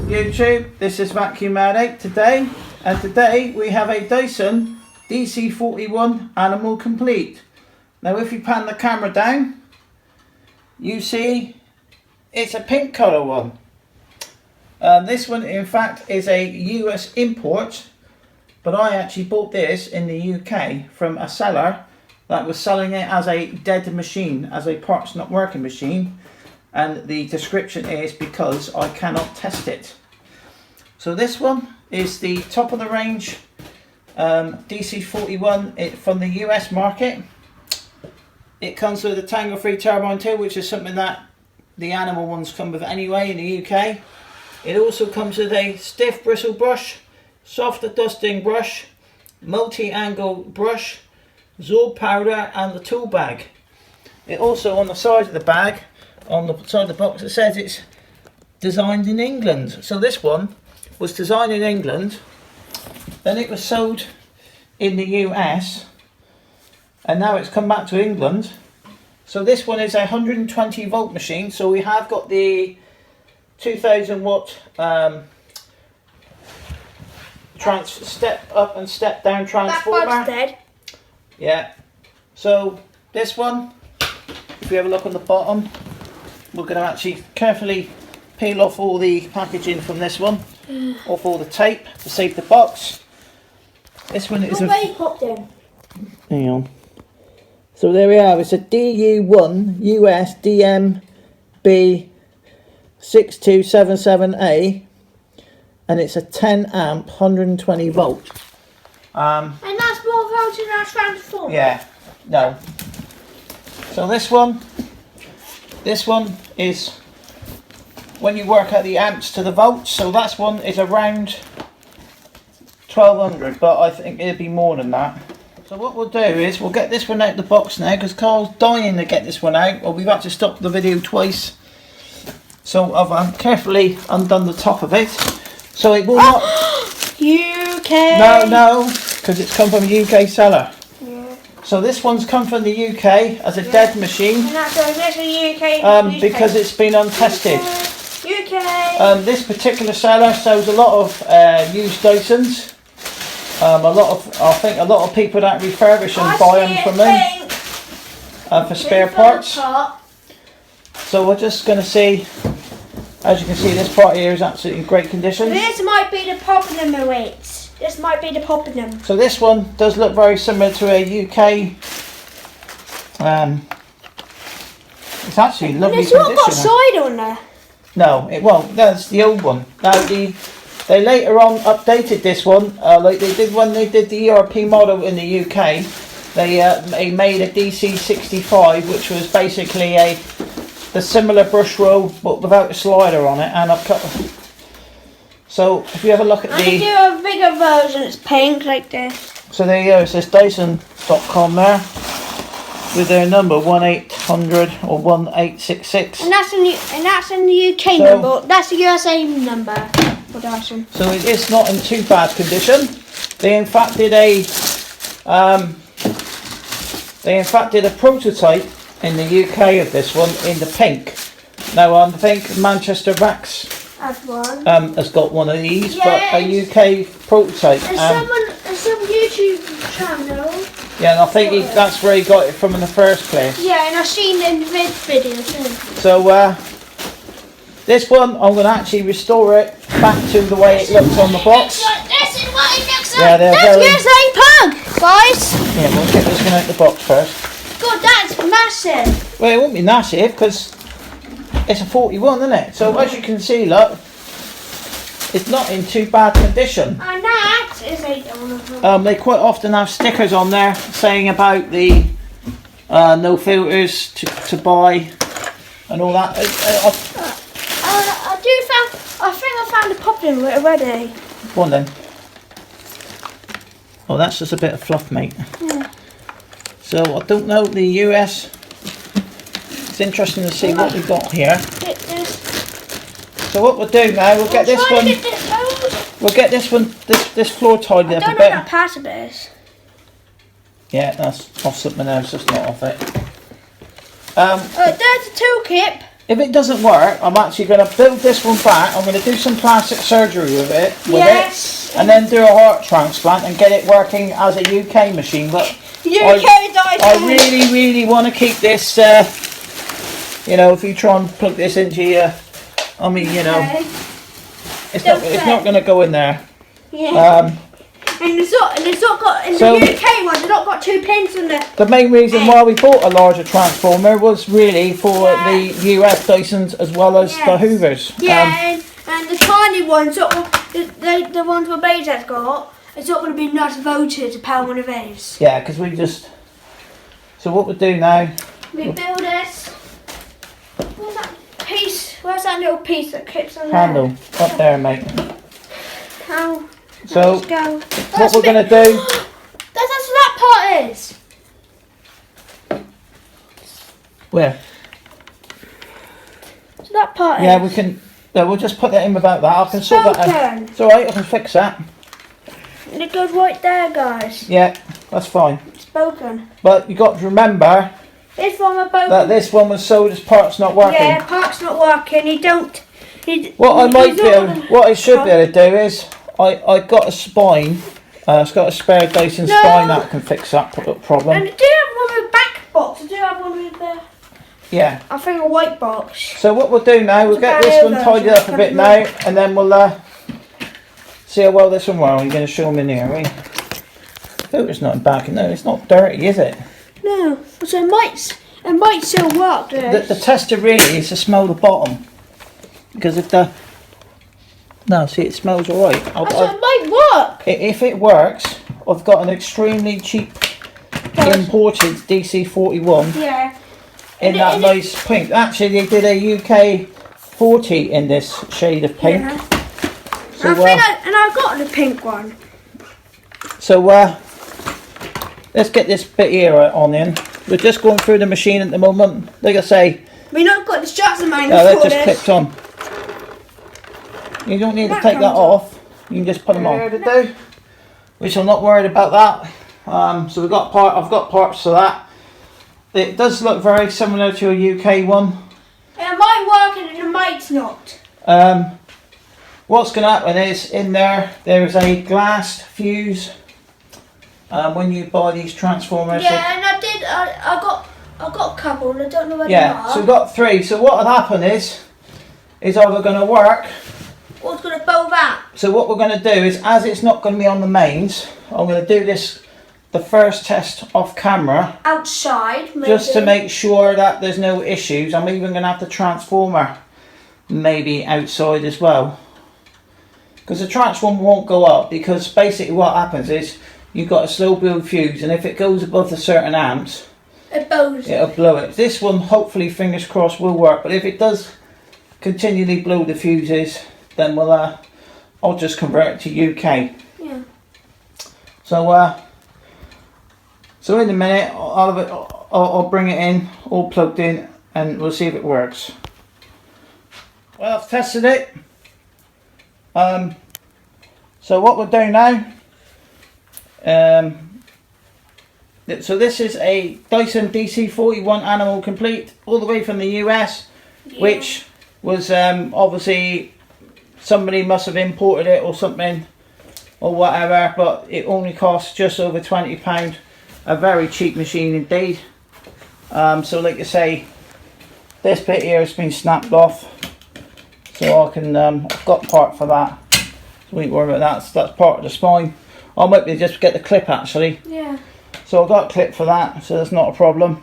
YouTube, this is Vacuum Man 8 today, and today we have a Dyson DC41 Animal Complete. Now if you pan the camera down, you see it's a pink colour one. This one in fact is a US import, but I actually bought this in the UK from a seller that was selling it as a dead machine, as a parts not working machine. And the description is because I cannot test it. So this one is the top of the range DC41 from the US market. It comes with a tangle free turbine too, which is something that the animal ones come with anyway in the UK. It also comes with a stiff bristle brush, soft dusting brush, multi-angle brush, Zorb powder and the tool bag. It also on the side of the bag, on the side of the box, it says it's designed in England. So this one was designed in England, then it was sold in the US, and now it's come back to England. So this one is a 120 volt machine. So we have got the 2000 watt step up and step down transformer. That one's dead. Yeah. So this one, if we have a look on the bottom, we're going to actually carefully peel off all the packaging from this one, off all the tape to save the box. This one is already popped in. Hang on. So there we are. It's a DU1 US DMB 6277A, and it's a 10 amp 120 volt. And that's more voltage than our transformer. Yeah. No. So this one is when you work out the amps to the volts. So that one is around 1200, but I think it'll be more than that. So what we'll do is we'll get this one out of the box now, because Carl's dying to get this one out. Well, we've had to stop the video twice. So I've carefully undone the top of it. So it will not... UK! No, because it's come from a UK seller. So this one's come from the UK as a dead machine. And that's a UK because it's been untested. UK! This particular seller sells a lot of used Dysons. I think a lot of people that refurbish and buy them from them for spare parts. So we're just going to see. As you can see, this part here is absolutely in great condition. This might be the Poppenham weights. This might be the Poppenham. So this one does look very similar to a UK. It's actually in lovely condition. It's not got side on there. No, it won't. That's the old one. Now they later on updated this one, like they did when they did the ERP model in the UK. They made a DC65, which was basically the similar brush roll but without a slider on it, and I've cut. So if you have a look at I do a bigger version. It's pink like this. So there you go. It says Dyson.com there with their number 1800 or 1866. And that's in the UK number. That's the USA number for Dyson. So it is not in too bad condition. They in fact did a prototype in the UK of this one in the pink. Now I think Manchester Vax has got one of these, but a UK prototype. There's some YouTube channel. Yeah, and I think that's where he got it from in the first place. Yeah, and I've seen it in the video too. So this one I'm going to actually restore it back to the way it looks on the box. This is what it looks like. Yeah, that's USA Pug, guys. Yeah, we'll get this one out of the box first. God, that's massive. Well, it won't be massive because it's a 41, isn't it? So as you can see, look, it's not in too bad condition. And that is a they quite often have stickers on there saying about the no filters to buy and all that. I think I found a popping already. Go on then. Oh, that's just a bit of fluff, mate. Yeah. So I don't know the US. It's interesting to see what we've got here. So what we'll do now, we'll get this one. We'll get this one, this floor tidied up a bit. I don't know how part of it is. Yeah, that's off something else. That's not off it. There's a toolkit. If it doesn't work, I'm actually going to build this one back. I'm going to do some plastic surgery with it, and then do a heart transplant and get it working as a UK machine. But I really, really want to keep this. You know, if you try and plug this into your, I mean, you know, it's not going to go in there. Yeah. And it's not got, in the UK one, it's not got 2 pins in there. The main reason why we bought a larger transformer was really for the US Dysons as well as the Hoovers. Yeah, and the tiny ones, the ones my baby's has got, it's not going to be enough voted to power one of these. Yeah, because we just... So what we'll do now... We build this. Where's that piece? Where's that little piece that clips on handle? there? Up there, mate. How? So, let's go. What we're going to do... That's what that part is. Where? So that part Yeah, is. we can... Yeah, we'll just put that in without that. I can sort that out. It's alright, I can fix that. And it goes right there, guys. Yeah, that's fine. It's broken. But you got to remember... This one was broken. That this one was sold as parts not working. Yeah, parts not working. You don't... What I might do... What I should be able to do is... I got a spine. It's got a spare Dyson spine that can fix that problem. And I do have one with a back box. I do have one with the... Yeah. I think a white box. So what we'll do now, we'll get this one tidied up a bit now, and then we'll see how well this one works. I'm going to show them in here, right? Oh, it's not back. No, it's not dirty, is it? No. So it might still work. The tester really is to smell the bottom, because if the... No, see, it smells alright. So it might work. If it works, I've got an extremely cheap imported DC41 in that nice pink. Actually, they did a UK 40 in this shade of pink. Yeah. So, I got the pink one. So let's get this bit here on in. We're just going through the machine at the moment. Like I say, We've not got the straps in mind. no, that just clipped on. You don't need to take that off. You can just put them on. Which I'm not worried about that. So I've got parts for that. It does look very similar to a UK one. It might work and it might not. What's going to happen is in there is a glass fuse. When you buy these transformers. Yeah, and I got a couple. And I don't know where they are. So we've got 3. So what will happen is either going to work. What's going to bow that? So what we're going to do is, as it's not going to be on the mains, I'm going to do the first test off camera. Outside, maybe. Just to make sure that there's no issues. I'm even going to have the transformer maybe outside as well. Because the transformer won't go up, because basically what happens is you've got a slow build fuse, and if it goes above the certain amps, it'll blow it. This one, hopefully, fingers crossed, will work. But if it does continually blow the fuses, then I'll just convert it to UK. Yeah. So in a minute I'll bring it in, all plugged in, and we'll see if it works. Well, I've tested it. So what we're doing now. So this is a Dyson DC41 Animal Complete, all the way from the US, which was obviously. Somebody must have imported it or something or whatever, but it only costs just over £20. A very cheap machine indeed. So like I say, this bit here has been snapped off, so I can I've got part for that, so we ain't worry about that. So that's part of the spine. I might be just get the clip actually. Yeah. So I've got a clip for that, so that's not a problem.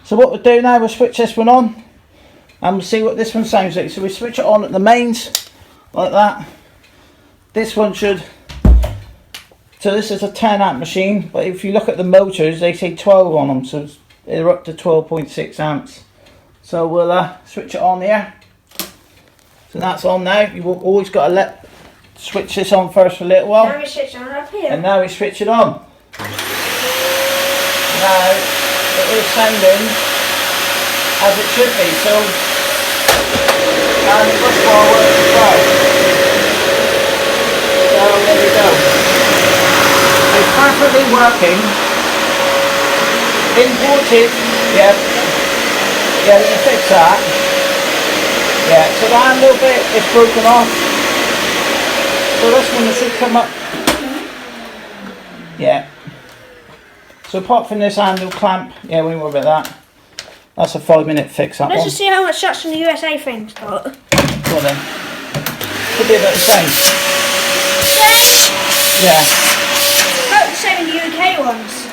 So what we'll do now, we'll switch this one on and we'll see what this one sounds like. So we switch it on at the mains. Like that. This one should. So this is a 10 amp machine, but if you look at the motors, they say 12 on them, so they're up to 12.6 amps. So we'll switch it on here. So that's on now. You've always got to switch this on first for a little while. Now we switch it on up here. And now we switch it on. Now it is sounding as it should be. So and push forward. working. Imported, yeah, let me fix that. Yeah, so the handle bit is broken off. So this one should come up. Yeah. So apart from this handle clamp, yeah, we won't worry about that. That's a 5-minute fix, that Let's one. just see how much shots from the USA thing's got. Go on then. Could be about the same. Yeah. About the same in the UK ones.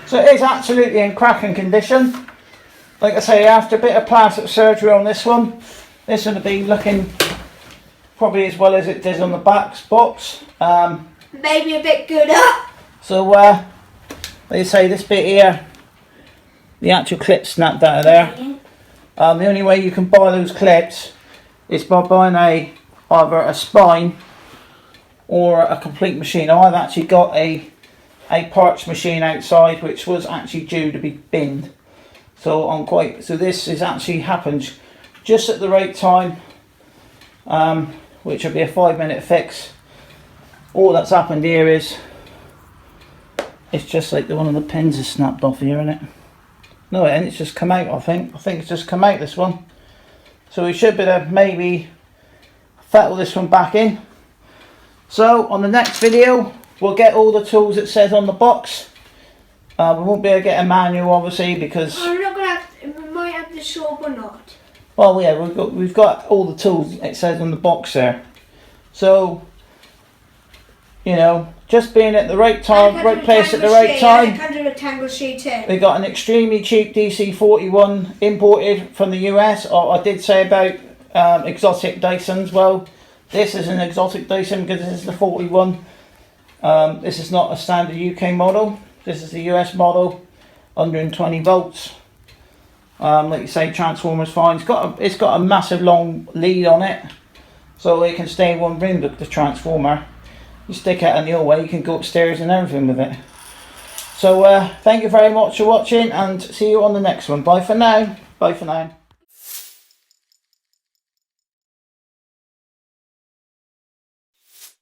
So it is absolutely in cracking condition. Like I say, after a bit of plastic surgery on this one will be looking probably as well as it did on the back box. Maybe a bit gooder. So like I say, this bit here, the actual clip snapped out of there. The only way you can buy those clips is by buying either a spine or a complete machine. I've actually got a parts machine outside which was actually due to be binned. So this has actually happened just at the right time, which will be a 5-minute fix. All that's happened here is it's just like one of the pins is snapped off here, isn't it? No, it ain't, it's just come out, I think. It's just come out, this one. So we should be able to maybe fettle this one back in. So on the next video, we'll get all the tools it says on the box. We won't be able to get a manual, obviously, because... I'm not going to we might have the saw or not. Well, yeah, we've got all the tools it says on the box there. So, you know, just being at the right time, right place at the right time. We got an extremely cheap DC41 imported from the US. I did say about exotic Dysons. Well, this is an exotic Dyson because this is the 41. This is not a standard UK model. This is the US model, 120 volts. Like you say, transformer's fine. It's got a massive long lead on it, so it can stay in one room. The transformer, you stick it in the hallway, you can go upstairs and everything with it. So thank you very much for watching, and see you on the next one. Bye for now. Bye for now.